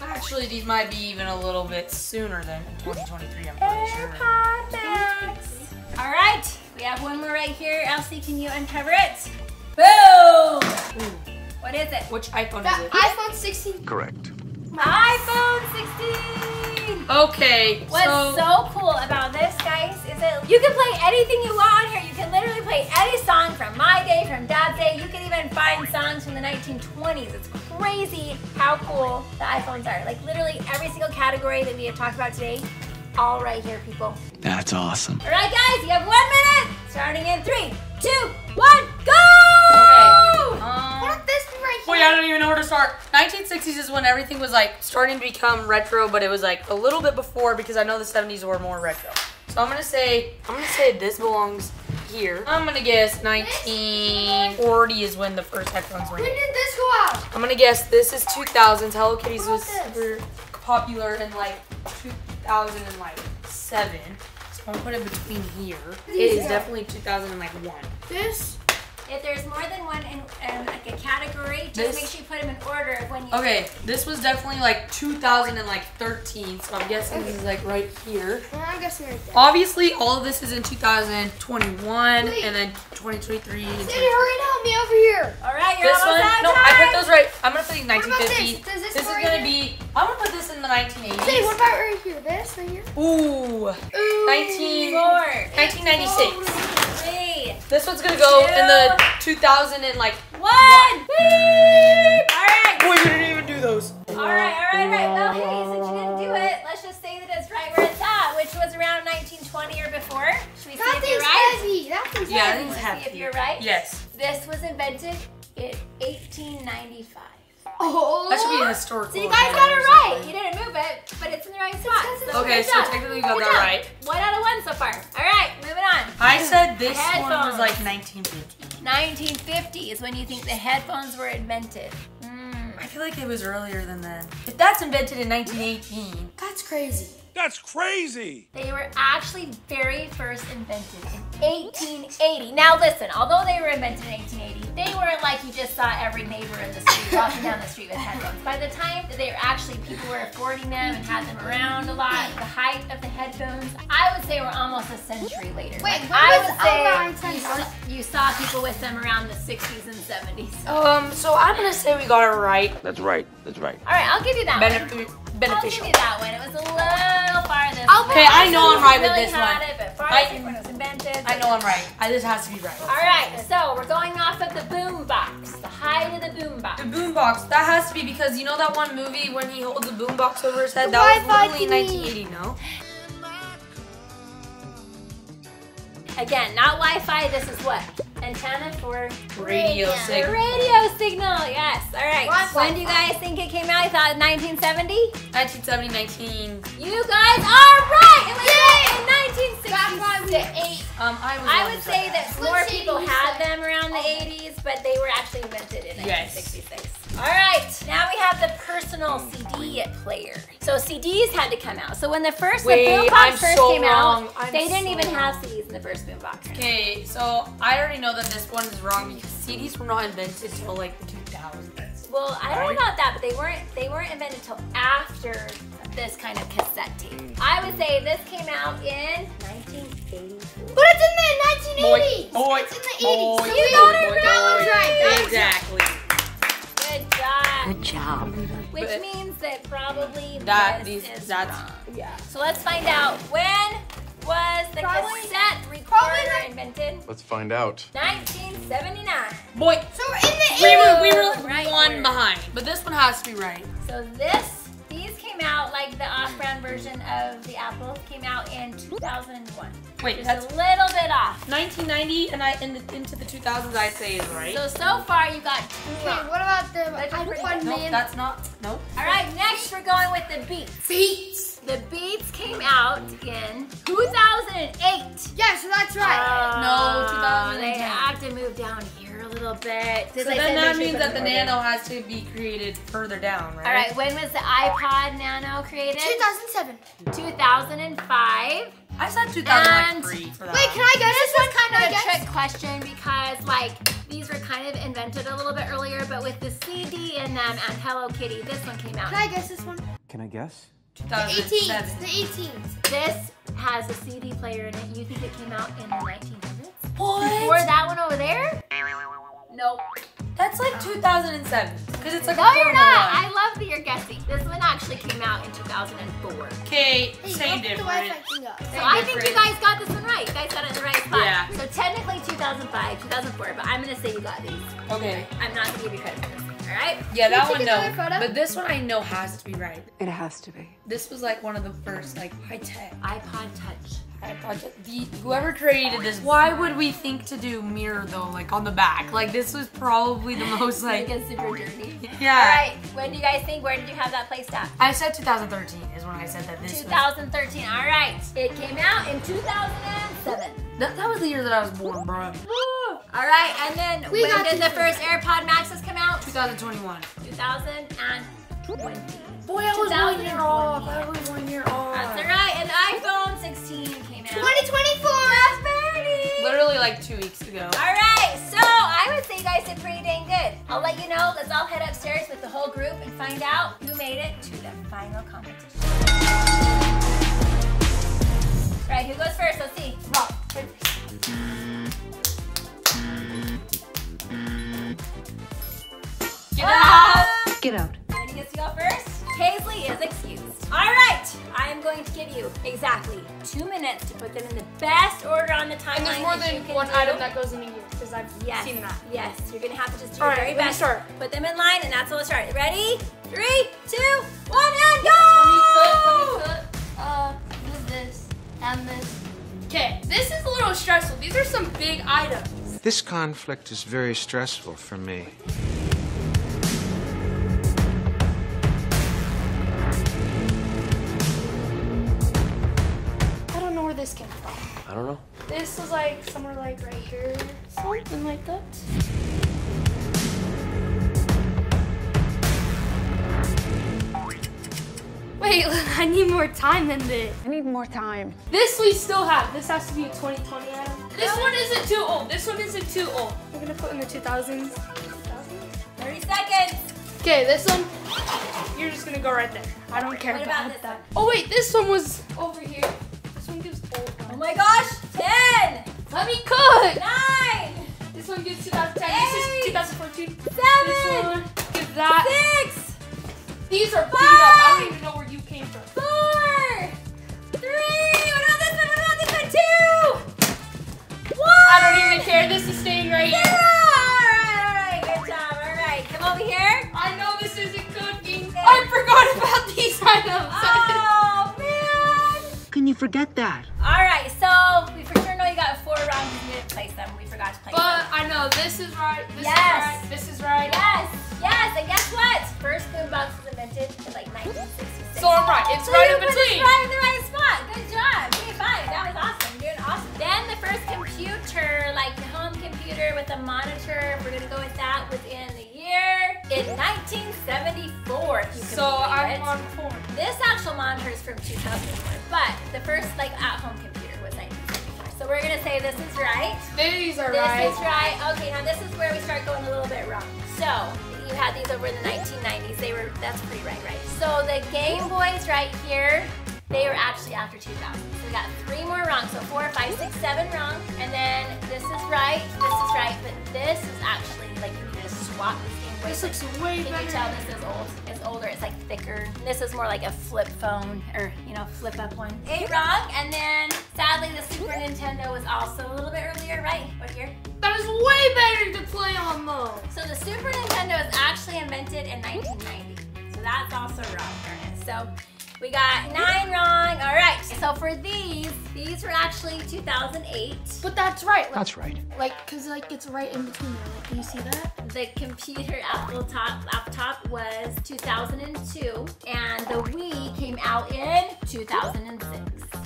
Actually, these might be even a little bit sooner than 2023, I'm pretty sure. AirPod Max. All right, we have one more right here. Elsie, can you uncover it? Boom! What is it? Which iPhone The is it? iPhone 16. Correct. iPhone 16! Okay, What's so cool about this, guys, is that you can play anything you want on here. You can literally play any song from my day, from Dad's day. You can even find songs from the 1920s. It's crazy how cool the iPhones are. Like literally every single category that we have talked about today, all right here, people. That's awesome. All right, guys, you have 1 minute. Starting in 3, 2, 1, go! What this right here? Wait, I don't even know where to start. 1960s is when everything was like starting to become retro, but it was like a little bit before because I know the 70s were more retro. So I'm gonna say this belongs here. I'm gonna guess 1940 is when the first headphones were. When did this go out? I'm gonna guess this is 2000s. Hello Kitties was super popular in like 2007. So I'm gonna put it between here. It is definitely 2001. This? If there's more than one in like a category, just make sure you put them in order of when you. Okay, this was definitely like 2013, so I'm guessing this is like right here. I'm guessing right there. Obviously, all of this is in 2021 and then 2023. SaiDee, hurry and help me over here. All right, you're This almost one, out of no, time. I put those right. I'm gonna put these 1950. Does this This is go right gonna here? be. I'm gonna put this in the 1980s. SaiDee, what about right here? This right here? Ooh, 1996. 3, This one's gonna go in the 2000 and like 1. All right. Boy, you didn't even do those. All right. Well, hey, since you didn't do it, let's just say that it's right where it's at, which was around 1920 or before. Should we see if you're right? Heavy. That thing's Yeah, heavy. this is See heavy. if you're right. Yes. This was invented in 1895. Oh. That should be a historical. So you guys got it right. You didn't move it, but it's in the right spot. Okay, good so job. technically you got Good that job. right. 1 out of 1 so far. All right, moving on. I said this one Headphones. was like 1950. 1950 is when you think the headphones were invented. I feel like it was earlier than then. If that's invented in 1918, That's crazy. That's crazy! They were actually very first invented in 1880. Now listen, although they were invented in 1880, they weren't like you just saw every neighbor in the street walking down the street with headphones. By the time that they were actually, people were affording them and had them around a lot, the height of the headphones, I would say we're almost a century later. Wait, Like, when I was would say around 10 you saw people with them around the 60s and 70s. so I'm gonna say we got it right. That's right. That's right. All right, I'll give you that one. I'll Beneficial. give you that one. It was a little farthest. Okay, I know I'm right with really this had one. It, but farthest when it was invented. I know I'm right. This has to be right. All right, so we're going off of the boom box, the height of the boom box. The boombox, that has to be because you know that one movie when he holds the boombox over his head? The That was Wi-Fi literally thingy. 1980, no? Again, not Wi-Fi, this is what? Antenna for Radio the signal. radio signal, yes. All right, Wi-Fi. when do you guys think it came out? I thought 1970? 1970, 19... You guys are right! It was in 1966. That's why we ate. I would say that more Let's people see, had them around the 80s, but they were actually invented in Yes. 1966. All right, now we have the personal CD player. So CDs had to come out. So when the Wait, boombox I'm first so came wrong. out, I'm they didn't so even have wrong. CDs in the first boombox. Okay, so I already know that this one is wrong because CDs were not invented until like the 2000s. Well, I don't know about that, but they weren't invented until after this kind of cassette tape. I would say this came out in 1984. But it's in the 1980s. Boy, It's in the 80s. So you we got it that right. one's right. That one's Exactly. Good job. Good job. Which But means that probably That this these is that's wrong. yeah. So let's find out, when was the Probably- cassette probably recorder not- invented? Let's find out. 1979. Boy, So in the we 80s. were Right one order. behind, but this one has to be right. So these came out, like the off-brand version of the Apple, came out in 2001. Wait, Just that's a little bit off. 1990 and into the 2000s I'd say is right. So far you got 2 Okay, wrong. what about the That's pretty iPod good. Nope, Man? that's not. Nope. All right, next we're going with the Beats. Beats. The Beats came out in 2008. Yeah, so that's right. No, They 2010. have to move down here a little bit. So then that means that the Nano has to be created further down, right? All right, when was the iPod Nano created? 2007. 2005. I said And- 2003 for that. Wait, can I guess This this one? was kind of Can I a guess? trick question because like these were kind of invented a little bit earlier, but with the CD in them and Hello Kitty, this one came out. Can I guess this one? Can I guess? 2007. The 18s. This has a CD player in it. You think it came out in the 1900s? What? Before that one over there? Nope. That's like 2007. Because it's like No, a you're portable not. one. I love that you're guessing. This one actually came out in 2004. Okay, Hey, same open the difference. Wi-Fi thing up. So I think you guys got this one right. You guys got it in the right spot. Yeah. So technically 2005, 2004, but I'm gonna say you got these. Okay. I'm not gonna give you credit for this. All right? Yeah, that Can one we take another no. photo? But this one I know has to be right. It has to be. This was like one of the first like high tech. iPod Touch. Whoever created this, why would we think to do mirror though, like on the back? Like this was probably the most like, Like a super dirty. yeah. All right. When do you guys think? Where did you have that placed at? I said 2013 is when I said that this was. 2013. All right. It came out in 2007. That was the year that I was born, bro. All right. And then We when got did the this first AirPod Maxes come out? 2021. 2020. Boy, I was 1 year 2020. off. I was 1 year off. That's all right. And the iPhone 16 came out. 2024. Prosperity. Literally like 2 weeks ago. All right, so I guys did pretty dang good. I'll let you know. Let's all head upstairs with the whole group and find out who made it to the final competition. All right, who goes first? Let's see. Get out. Get out. Ready gets to go first? PaisLee is excused. All right, I am going to give you exactly 2 minutes to put them in the best order on the timeline. And there's more than one item that goes into yours because I've seen that. Yes, you're gonna have to just do your very best. Put them in line, and that's how we'll start. Ready? 3, 2, 1, and go! Let me put this and this. Okay, this is a little stressful. These are some big items. This conflict is very stressful for me. I don't know where this came from. I don't know. This was like somewhere like right here. Something like that. Wait, I need more time than this. I need more time. This we still have. This has to be a 2020 item. This one isn't too old. This one isn't too old. We're gonna put in the 2000s. 30 seconds. Okay, this one, you're just gonna go right there. I don't care What about this one? Oh wait, this one was over here. This one gives old. Oh my gosh, 10. Let me cook. 9. This one gives 2010. This is 2014. 7. This one gives that. 6. These are beat up. I don't even know where you came from. 4. 3. What about this one? What about this one? 2. 1. I don't even care. This is staying right 0. here. All right, good job. All right, come over here. I know this isn't cooking. I forgot about these items. Oh man. Can you forget that? All right, so we for sure know you got 4 wrong because you didn't place them. We forgot to place But them. I know this is right. This Yes. is right. This is right. Yes, yes, and guess what? First boombox was invented in like 1966. So I'm right. It's So right you in put between. it right in the right spot. Good job. Okay, fine. That was awesome. You're doing awesome. Then the first computer, like the home computer with a monitor, we're gonna go with that, was in the year in 1974. If you can So believe I'm it. on 4. This actual monitor is from 2004, but the first like at-home computer was 1974. So we're gonna say this is right. These are This right. is right. Okay, now this is where we start going a little bit wrong. So you had these over in the 1990s. That's pretty right. So the Game Boys right here, they were actually after 2000. So we got 3 more wrong. So 4, 5, 6, 7 wrong. And then this is right, but this is actually like you need to swap this Game Boy. This looks way Can better. you tell this is old? It's older. It's like thicker. This is more like a flip phone or flip up one. 8 wrong. And then sadly the Super Nintendo was also a little bit earlier, right? What year? That is way better to play on though. So the Super Nintendo was actually invented in 1990. So that's also wrong, darn it. So we got 9 wrong. All right. So for these were actually 2008. But that's right. That's right. Like, cause like it's right in between there. Like, can you see that? The computer laptop was 2002, and the Wii came out in 2006.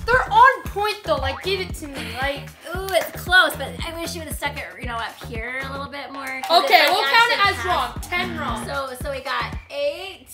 They're on point though. Like, give it to me. Like, Ooh, it's close, but I wish you would have stuck it, up here a little bit more. 'Cause okay, it's, like, we'll count it actually as wrong. 10 wrong. So we got 8,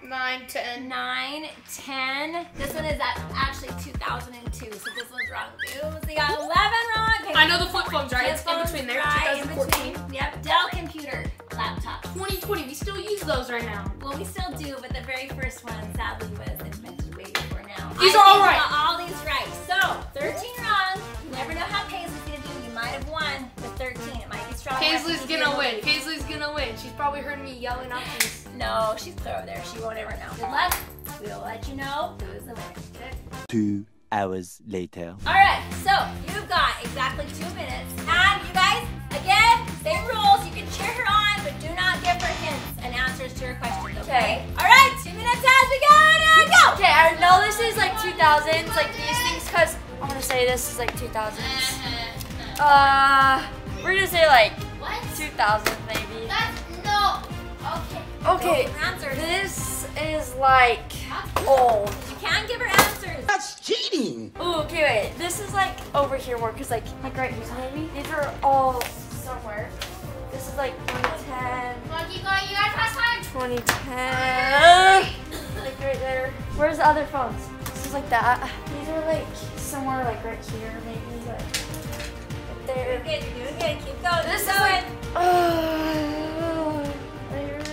9, 10. 9, 10. This one is actually 2002, so this one's wrong too. So you got 11 wrong. Okay. I know the flip phone's right. Flip It's in phone's between there. right, in 2014. between. Yep, Dell computer laptop. 2020. We still use those right now. Well, we still do, but the very first one sadly was invented way before now. These are all right. Got all these right. So 13 wrong. You never know how PaisLee's gonna do. You might have won with 13. It might be strong. PaisLee's gonna win. PaisLee's gonna win. She's probably heard me yelling out these. No, she's clear over there. She won't ever know. Good luck. We'll let you know who's the winner. Okay? 2 hours later. All right, so you've got exactly 2 minutes. And you guys, again, same rules. You can cheer her on, but do not give her hints and answers to her questions, okay? All right, 2 minutes as we go, and go! Okay, I know this is like 2000s, like these things, because I'm gonna say this is like 2000s. We're gonna say like 2000 maybe. No. Okay. Okay, Answers. this is like old. You can't give her answers. That's cheating! Ooh, okay, wait. This is like over here more, cause like right here maybe. These are all somewhere. This is like 2010. Come on, keep going. You guys have time. 2010. Like right there. Where's the other phones? This is like that. These are like somewhere like right here maybe. Like right there. You're doing good. Keep going. This is Keep like. going. Are you ready?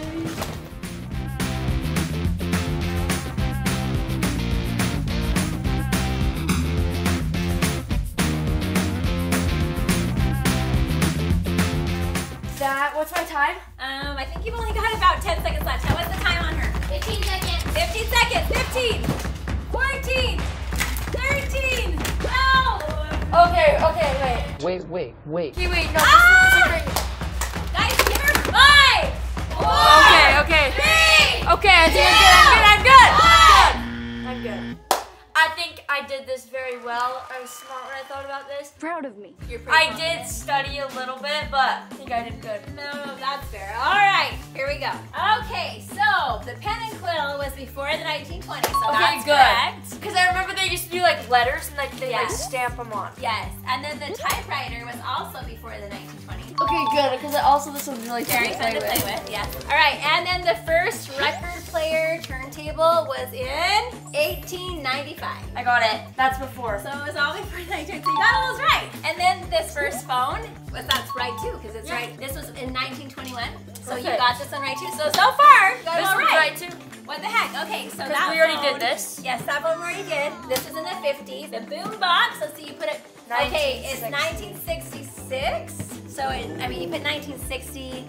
What's my time? I think you've only got about 10 seconds left. What's the time on her? 15 seconds. 15 seconds. 15, 14, 13, 12. Okay, wait. Wait. Okay, wait, no. Guys, give her 5, 4, Okay. 3. Okay, I think I'm good. I'm good. I think I did this very well. I was smart when I thought about this. Proud of me. I did study a little bit, but I think I did good. No, that's fair. All right, here we go. Okay, so the pen and quill was before the 1920s, so that's correct. Because I remember they used to do like letters and like they like Yes. stamp them on. Yes, and then the typewriter was also before the 1920s. Okay, good. Because also this was really Very fun to play with, yes. All right, and then the first record player turntable was in 1895. I got it. That's before. So it was all before the 1920s. So you got all those right. And then this first phone, that's right too, because it's right. This was in 1921. So you got this one right too. So far, you got it all right. Too. What the heck? Okay, so that we already phone, did this. Yes, that one we already did. This is in the 50s. The boom box, let's see, you put it, okay, it's 1966. So, you put 1960.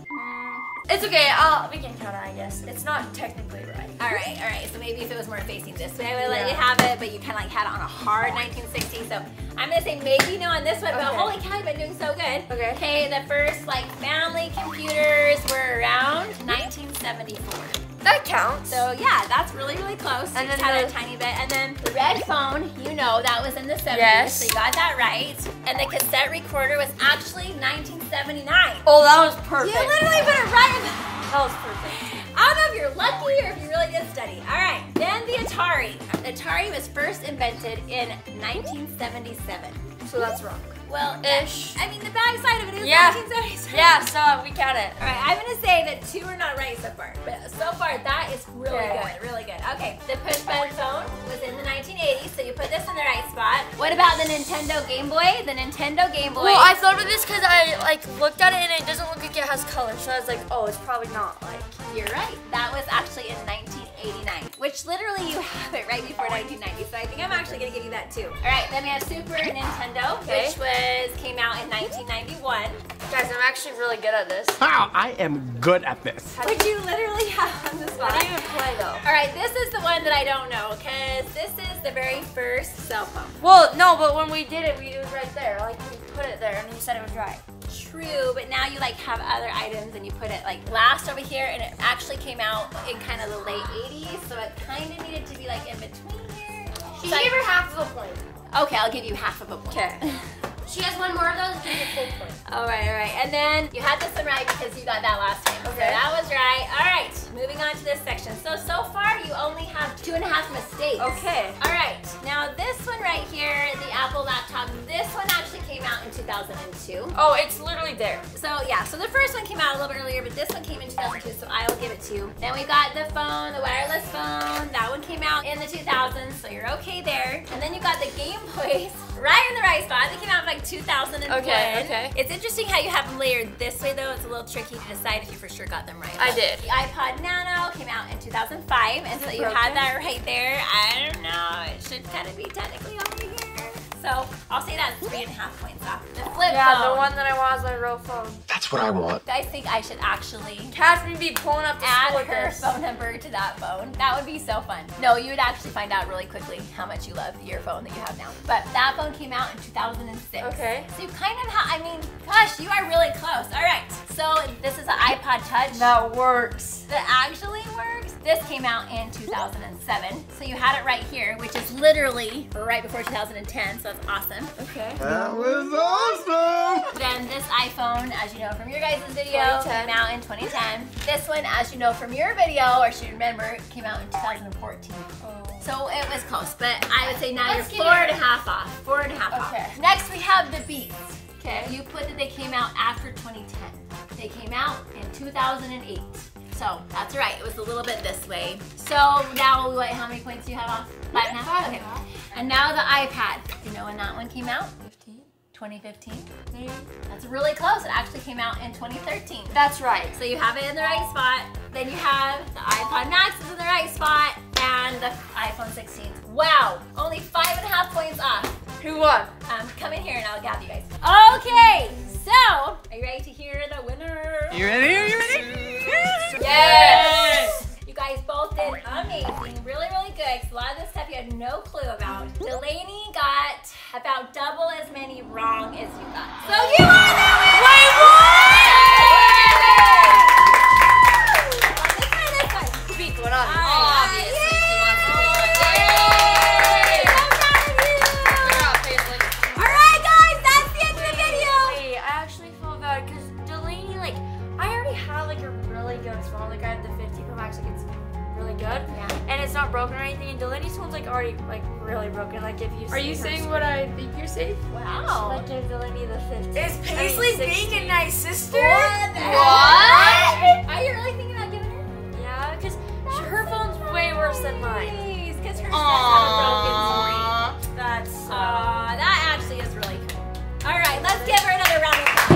It's okay. We can count it, I guess. It's not technically right. All right. So maybe if it was more facing this way, I would let you have it, but you kind of like had it on a hard 1960. So I'm gonna say maybe no on this one, but holy cow, you've been doing so good. Okay, the first like family computers were around 1974. That counts. So yeah, that's really, really close. And then had a tiny bit. And then the red phone, that was in the 70s. Yes. So you got that right. And the cassette recorder was actually 1979. Oh, that was perfect. You literally put it right in That was perfect. I don't know if you're lucky or if you really did study. All right, then the Atari. The Atari was first invented in 1977. So that's wrong. Well, ish. I mean, the back side of it is 1977. Yeah, so we count it. All right, I'm gonna say that 2 are not right so far, but so far that is really good. Okay, the push button phone was in the 1980s, so you put this in the right spot. What about the Nintendo Game Boy? The Nintendo Game Boy. Well, I thought of this because I looked at it and it doesn't look like it has color, so I was like, oh, it's probably not You're right. That was actually in 1989, which literally you have it right before 1990. So I think I'm actually gonna give you that too. All right, then we have Super Nintendo, which came out in 1991. Guys, I'm actually really good at this. Wow, I am good at this. Which you literally have on the spot. How do you even play though? All right, this is the one that I don't know, because this is the very first cell phone. Well, no, but when we did it, it was right there. Like, we put it there and you said it was right. True, but now you have other items and you put it last over here, and it actually came out in kind of the late 80s, so it kind of needed to be in between here. She gave her half of a point. Okay, I'll give you half of a point. Okay. She has one more of those, give her full point. All right. And then you had this one right because you got that last time. Okay. So that was right. All right, moving on to this section. So far you only have 2.5 mistakes. Okay. All right, now this one right here, the Apple laptop, this one actually came out in 2002. Oh, it's literally there. So yeah, so the first one came out a little bit earlier, but this one came in 2002, so I'll give it to you. Then we got the phone, the wireless phone. That one came out in the 2000s, so you're okay there. And then you got the Game Boys right in the right spot. They came out in 2001. Okay. It's interesting how you have them layered this way though. It's a little tricky to decide if you for sure got them right. I did. The iPod Nano came out in 2005, and so you had that right there. I don't know, it should kind of be technically over here. So I'll say that's 3.5 points off. The flip phone. The one that I want is my real phone. That's what I want. I think I should actually Kass would be pulling up the add with her this. phone number to that phone. That would be so fun. No, you would actually find out really quickly how much you love your phone that you have now. But that phone came out in 2006. Okay. So you kind of have, gosh, you are really close. All right, so this is an iPod Touch. That works. That actually works. This came out in 2007. So you had it right here, which is literally right before 2010, so that's awesome. Okay. That was awesome. Then this iPhone, as you know from your guys' video, came out in 2010. This one, as you know from your video, or should remember, came out in 2014. So it was close, but I would say now you're 4.5 off. 4.5 off. Next we have the Beats. Okay. You put that they came out after 2010. They came out in 2008. So that's right, it was a little bit this way. So now, how many points do you have off? 5.5? Okay. And now the iPad. Do you know when that one came out? 15. 2015, maybe? That's really close. It actually came out in 2013. That's right. So you have it in the right spot. Then you have the iPod Max is in the right spot and the iPhone 16. Wow, only 5.5 points off. Who won? Come in here and I'll gather you guys. Okay, so are you ready to hear the winner? You ready? Are you ready? Yes! You guys both did amazing, really, really good. 'Cause a lot of this stuff you had no clue about. DeLayNee got about double as many wrong as you got. So you are the winner! Wait, what? This one. Beat going on. Obviously, she wants to do it. Yay! So proud of you! Good job, PaisLee. All right, guys, that's the end of the video. Wait, I actually feel bad because DeLayNee, like, I already have like a really good phone. Like, I have the 50 Pro Max, like, it's really good. Yeah. And it's not broken or anything. And DeLayNee's phone's like already like really broken. Like, if you Are you saying what I think you're saying? Wow. Like, give DeLayNee the 50. Is PaisLee being a nice sister? What? Are you really thinking about giving her? Yeah, because her phone's way worse than mine. Please, because her does have a broken screen. That's That actually is really cool. All right, let's give her another round of applause.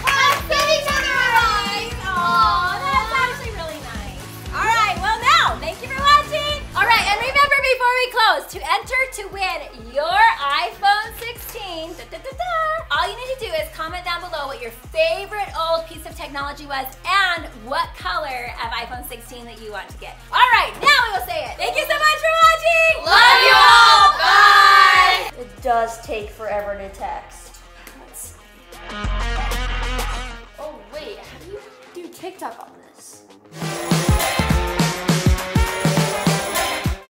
Let's give each other a rise. Oh, that's actually really nice. All right, well now, thank you for watching. All right, and remember before we close, to enter to win your iPhone 16, all you need to do is comment down below what your favorite old piece of technology was and what color of iPhone 16 that you want to get. All right,